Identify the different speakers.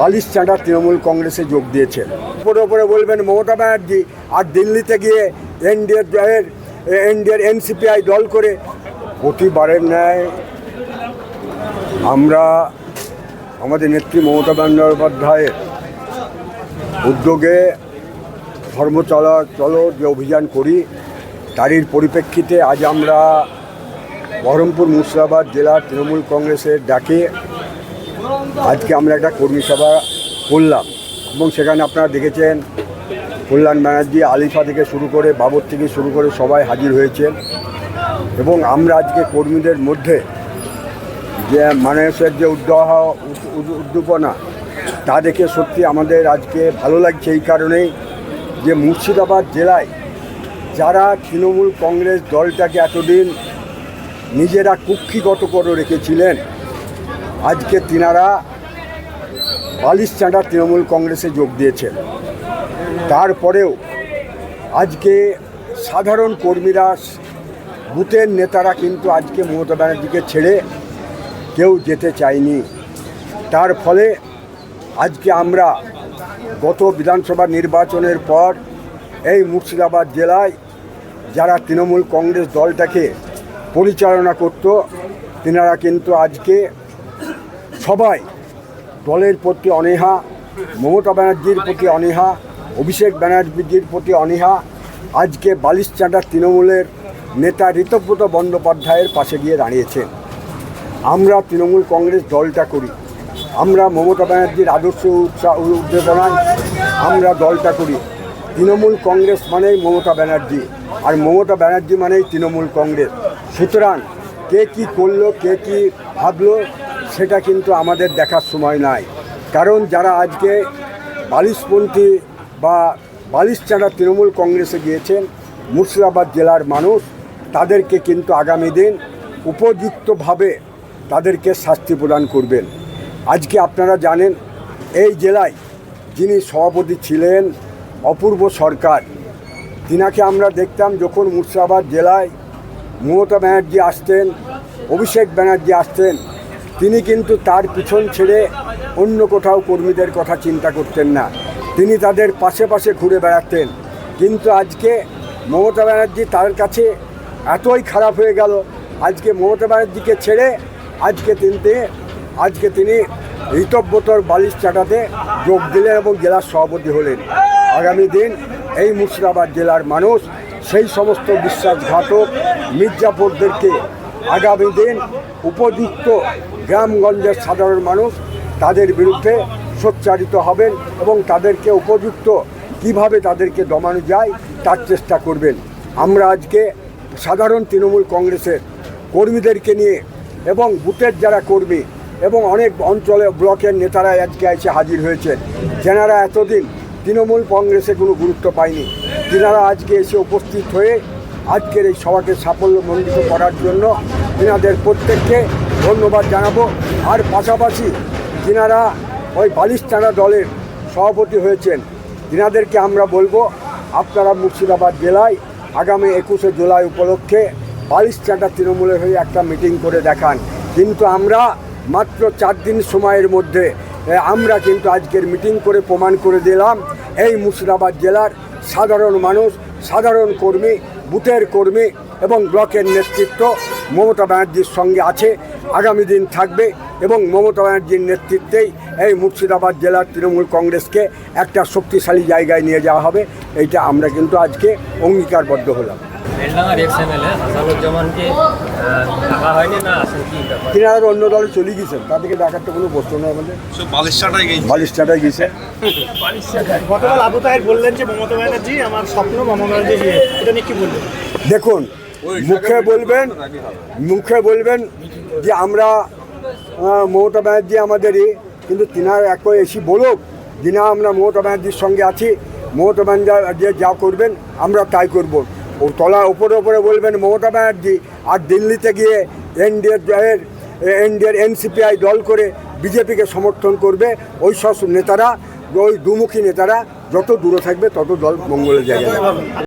Speaker 1: বালিশ চাঁটা তৃণমূল কংগ্রেসে যোগ দিয়েছেন। ওপরে বলবেন মমতা ব্যানার্জি, আর দিল্লিতে গিয়ে এনডিএর এনসিপিআই দল করে। প্রতিবারের ন্যায় আমরা আমাদের নেত্রী মমতা বন্দ্যোপাধ্যায়ের উদ্যোগে ধর্ম চলো যে অভিযান করি, তারই পরিপ্রেক্ষিতে আজ আমরা বহরমপুর মুর্শিদাবাদ জেলার তৃণমূল কংগ্রেসের ডাকে আজকে আমরা একটা কর্মী সভা করলাম এবং সেখানে আপনারা দেখেছেন কল্যাণ ব্যানার্জি, আলিফা থেকে শুরু করে বাবর থেকে শুরু করে সবাই হাজির হয়েছেন। এবং আমরা আজকে কর্মীদের মধ্যে যে মানুষের যে উদ্দীপনা তা দেখে সত্যি আমাদের আজকে ভালো লাগছে, এই কারণেই যে মুর্শিদাবাদ জেলায় যারা তৃণমূল কংগ্রেস দলটাকে এতদিন নিজেরা কুক্ষিগত করে রেখেছিলেন, আজকে তিনারা বালিশ চাঁটা তৃণমূল কংগ্রেসে যোগ দিয়েছেন। তারপরেও আজকে সাধারণ কর্মীরা, বুথের নেতারা কিন্তু আজকে মমতা ব্যানার্জিকে ছেড়ে কেউ যেতে চায়নি। তার ফলে আজকে আমরা গত বিধানসভা নির্বাচনের পর এই মুর্শিদাবাদ জেলায় যারা তৃণমূল কংগ্রেস দলটাকে পরিচালনা করত, তিনারা কিন্তু আজকে সবাই দলের প্রতি অনীহা, মমতা ব্যানার্জির প্রতি অনীহা, অভিষেক ব্যানার্জির প্রতি অনীহা, আজকে বালিশ চাঁটা তৃণমূলের নেতা ঋতব্রত বন্দ্যোপাধ্যায়ের পাশে গিয়ে দাঁড়িয়েছেন। আমরা তৃণমূল কংগ্রেস দলটা করি, আমরা মমতা ব্যানার্জির আদর্শ উদ্দীপনায় আমরা দলটা করি। তৃণমূল কংগ্রেস মানেই মমতা ব্যানার্জি, আর মমতা ব্যানার্জি মানেই তৃণমূল কংগ্রেস। সুতরাং কে কী করলো, কে কী ভাবলো, সেটা কিন্তু আমাদের দেখার সময় নাই। কারণ যারা আজকে বালিশপন্থী বা বালিশ চাঁটা তৃণমূল কংগ্রেসে গিয়েছেন মুর্শিদাবাদ জেলার মানুষ, তাদেরকে কিন্তু আগামী দিন উপযুক্তভাবে তাদেরকে শাস্তি প্রদান করবেন। আজকে আপনারা জানেন এই জেলায় যিনি সভাপতি ছিলেন অপূর্ব সরকার, তিনাকে আমরা দেখতাম যখন মুর্শিদাবাদ জেলায় মমতা ব্যানার্জি আসতেন, অভিষেক ব্যানার্জি আসতেন, তিনি কিন্তু তার পিছন ছেড়ে অন্য কোথাও কর্মীদের কথা চিন্তা করতেন না, তিনি তাদের পাশে পাশে ঘুরে বেড়াতেন। কিন্তু আজকে মমতা ব্যানার্জি তার কাছে এতই খারাপ হয়ে গেল, আজকে মমতা ব্যানার্জিকে ছেড়ে আজকে তিনি ঋতব্রতর বালিশ চাঁটাতে যোগ দিলেন এবং জেলার সভাপতি হলেন। আগামী দিন এই মুর্শিদাবাদ জেলার মানুষ সেই সমস্ত বিশ্বাসঘাতক মির্জাফরদেরকে আগামী দিন উপযুক্ত গ্রামগঞ্জের সাধারণ মানুষ তাদের বিরুদ্ধে সোচ্চারিত হবেন এবং তাদেরকে উপযুক্ত কিভাবে তাদেরকে দমানো যায় তার চেষ্টা করবেন। আমরা আজকে সাধারণ তৃণমূল কংগ্রেসের কর্মীদেরকে নিয়ে এবং বুথের যারা কর্মী এবং অনেক অঞ্চলে ব্লকের নেতারা আজকে এসে হাজির হয়েছেন, যেনারা এতদিন তৃণমূল কংগ্রেসে কোনো গুরুত্ব পায়নি, তিনারা আজকে এসে উপস্থিত হয়ে আজকের এই সভাকে সাফল্যমণ্ডিত করার জন্য তিনাদের প্রত্যেককে ধন্যবাদ জানাবো। আর পাশাপাশি তিনারা ওই বালিশ চাঁটা দলের সভাপতি হয়েছেন, তিনাদেরকে আমরা বলবো আপনারা মুর্শিদাবাদ জেলায় আগামী 21শে জুলাই উপলক্ষে বালিশ চাঁটা তৃণমূলের হয়ে একটা মিটিং করে দেখান। কিন্তু আমরা মাত্র 4 দিন সময়ের মধ্যে আমরা কিন্তু আজকের মিটিং করে প্রমাণ করে দিলাম এই মুর্শিদাবাদ জেলার সাধারণ মানুষ, সাধারণ কর্মী, বুথের কর্মী এবং ব্লকের নেতৃত্ব মমতা ব্যানার্জির সঙ্গে আছে, আগামী দিন থাকবে এবং মমতা ব্যানার্জির নেতৃত্বেই এই মুর্শিদাবাদ জেলার তৃণমূল কংগ্রেসকে একটা শক্তিশালী জায়গায় নিয়ে যাওয়া হবে। এইটা আমরা কিন্তু আজকে অঙ্গীকারবদ্ধ হলাম। তিনারা অন্য দলে চলে গেছেন, তাদেরকে ডাকার তো কোনো প্রশ্ন নেই, আমাদের বালিশ চাঁটায় গেছে।
Speaker 2: গতকাল আবু তাহের বললেন যে মমতা ব্যানার্জি আমার স্বপ্ন, মমতা ব্যানার্জি এটা নিয়ে কি বলবেন?
Speaker 1: দেখুন, মুখে বলবেন যে আমরা মমতা ব্যানার্জি আমাদেরই, কিন্তু তিনার একই এসে বলুক যে না আমরা মমতা ব্যানার্জির সঙ্গে আছি, মমতা ব্যানার্জি যা করবেন আমরা তাই করব। ও উপরে বলবেন মমতা ব্যানার্জি, আর দিল্লিতে গিয়ে এনডিএর এনসিপিআই দল করে বিজেপিকে সমর্থন করবে। ওই সব নেতারা, ওই দুমুখী নেতারা যত দূরে থাকবে তত দল মঙ্গলের জায়গায়।